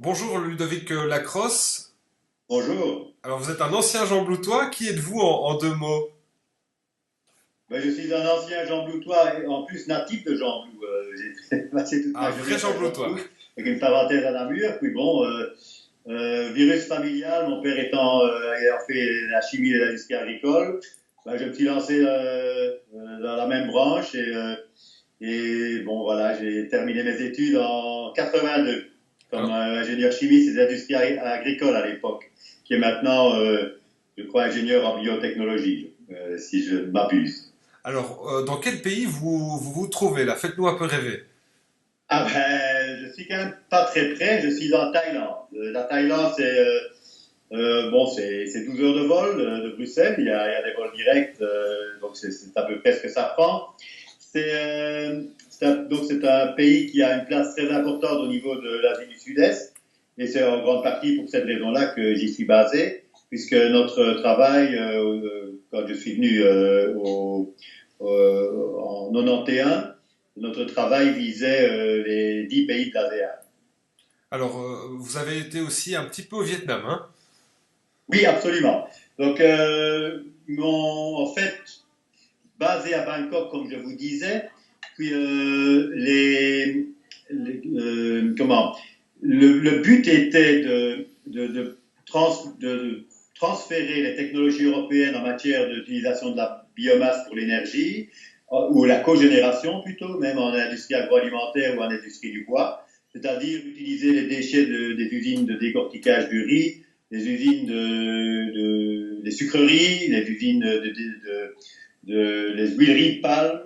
Bonjour Ludovic Lacrosse. Bonjour. Alors vous êtes un ancien Jean Bloutois. Qui êtes-vous en deux mots? Ben, je suis un ancien Jean Bloutois, et en plus natif de Jean Blou. J'ai passé toute Un ma vrai jeunesse Jean à Jean Bloutois. Blou, avec une parenthèse à Namur. Puis bon, virus familial, mon père ayant fait la chimie et l'industrie agricole, ben, je me suis lancé dans la même branche et bon, voilà, j'ai terminé mes études en 82 comme Alors, ingénieur chimiste et industrie agricole à l'époque, qui est maintenant, je crois, ingénieur en biotechnologie, si je ne m'abuse. dans quel pays vous trouvez là? Faites-nous un peu rêver. Ah ben, je suis quand même pas très près, je suis en Thaïlande. La Thaïlande, bon, c'est 12 heures de vol de Bruxelles, il y a des vols directs, donc c'est à peu près ce que ça prend. Donc c'est un pays qui a une place très importante au niveau de l'Asie du Sud-Est, et c'est en grande partie pour cette raison-là que j'y suis basé, puisque notre travail, quand je suis venu en 91, notre travail visait les 10 pays de l'ASEAN. Vous avez été aussi un petit peu au Vietnam, hein? Oui, absolument. Donc, en fait, basé à Bangkok, comme je vous disais, puis comment, le but était de transférer les technologies européennes en matière d'utilisation de la biomasse pour l'énergie, ou la cogénération plutôt, même en industrie agroalimentaire ou en industrie du bois, c'est-à-dire utiliser les déchets des usines de décortiquage du riz, les sucreries, les usines les huileries de palme,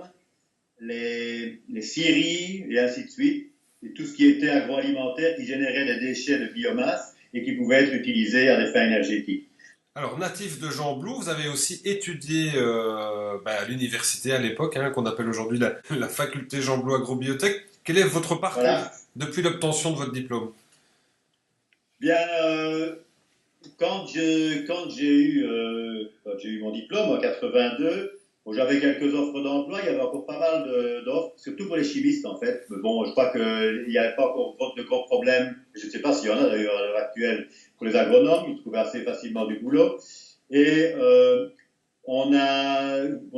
les scieries, et ainsi de suite, et tout ce qui était agroalimentaire qui générait des déchets de biomasse et qui pouvait être utilisé à des fins énergétiques. Alors, natif de Jean Blou, vous avez aussi étudié à l'université à l'époque, hein, qu'on appelle aujourd'hui la faculté Jean Blou Agrobiotech. Quel est votre parcours Voilà. depuis l'obtention de votre diplôme? Bien, quand j'ai eu mon diplôme en 82, bon, j'avais quelques offres d'emploi. Il y avait encore pas mal d'offres, surtout pour les chimistes en fait. Mais bon, je crois qu'il n'y avait pas encore de gros problèmes. Je ne sais pas s'il y en a d'ailleurs à l'heure actuelle pour les agronomes. Ils trouvaient assez facilement du boulot. Et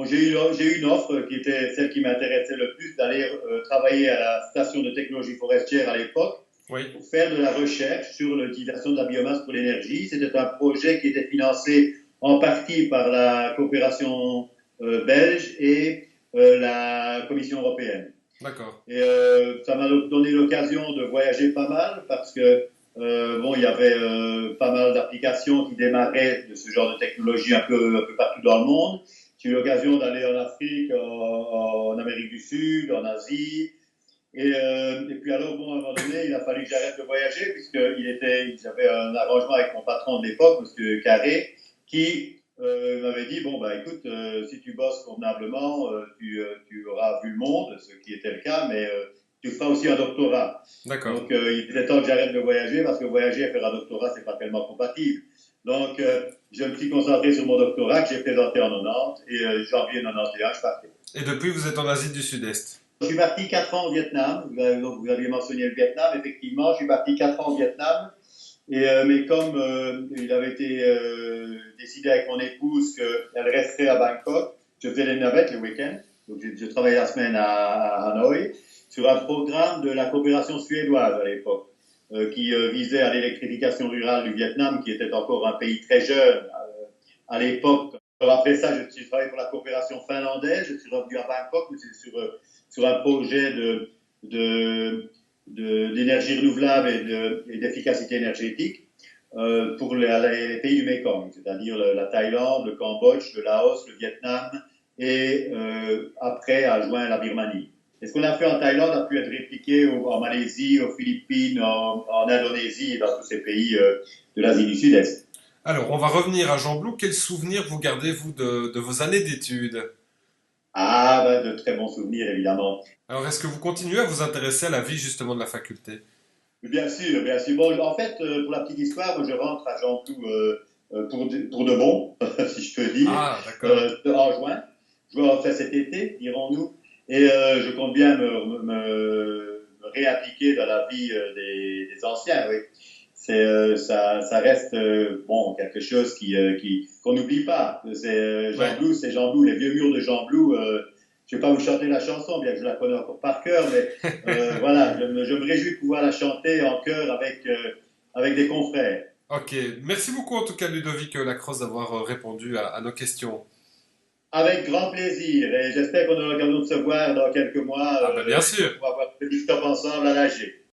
j'ai eu une offre qui était celle qui m'intéressait le plus, d'aller travailler à la station de technologie forestière à l'époque Oui, pour faire de la recherche sur l'utilisation de la biomasse pour l'énergie. C'était un projet qui était financé en partie par la coopération belge et la Commission européenne. d'accord. Et ça m'a donné l'occasion de voyager pas mal parce que bon, il y avait pas mal d'applications qui démarraient de ce genre de technologie un peu partout dans le monde. J'ai eu l'occasion d'aller en Afrique, en Amérique du Sud, en Asie. Et puis alors, bon, à un moment donné, il a fallu que j'arrête de voyager j'avais un arrangement avec mon patron de l'époque, Monsieur Carré, qui m'avait dit, bon, bah écoute, si tu bosses convenablement, tu auras vu le monde, ce qui était le cas, mais tu feras aussi un doctorat. D'accord. Donc, il était temps que j'arrête de voyager, parce que voyager et faire un doctorat, c'est pas tellement compatible. Donc, je me suis concentré sur mon doctorat que j'ai présenté en 90, et janvier 91, je partais. Et depuis, vous êtes en Asie du Sud-Est. Je suis parti 4 ans au Vietnam. Donc, vous aviez mentionné le Vietnam. Effectivement, je suis parti 4 ans au Vietnam. Mais comme il avait été décidé avec mon épouse qu'elle resterait à Bangkok, je faisais les navettes le week-end. Donc, je travaillais la semaine à Hanoï sur un programme de la coopération suédoise à l'époque, qui visait à l'électrification rurale du Vietnam, qui était encore un pays très jeune à l'époque. Alors après ça, je suis travaillé pour la coopération finlandaise. Je suis revenu à Bangkok, mais c'est sur un projet d'énergie renouvelable et d'efficacité énergétique pour les pays du Mekong, c'est-à-dire la Thaïlande, le Cambodge, le Laos, le Vietnam et après a joint la Birmanie. Et ce qu'on a fait en Thaïlande a pu être répliqué en Malaisie, aux Philippines, en Indonésie et dans tous ces pays de l'Asie du Sud-Est. Alors, on va revenir à Jean Blou. Quel souvenir vous gardez-vous de vos années d'études? Ah, ben, de très bons souvenirs, évidemment. Alors, est-ce que vous continuez à vous intéresser à la vie justement de la faculté? Bien sûr, bien sûr. Bon, en fait, pour la petite histoire, moi, je rentre à Jean-Cloud pour de bon, si je peux dire, Ah, d'accord. en juin. Je vais en faire cet été, dirons-nous. Et je compte bien me réappliquer dans la vie des anciens. Oui, ça reste bon quelque chose qu'on n'oublie pas. C'est Ouais. Jean Blou, c'est Jean Blou, les vieux murs de Jean Blou. Je vais pas vous chanter la chanson, bien que je la connais encore par cœur, mais voilà, je me réjouis de pouvoir la chanter en chœur avec des confrères. Ok. Merci beaucoup en tout cas Ludovic Lacrosse d'avoir répondu à nos questions. Avec grand plaisir, et j'espère qu'on aura l'occasion de se voir dans quelques mois Ah ben bien sûr. pour avoir un petit stop ensemble à nager.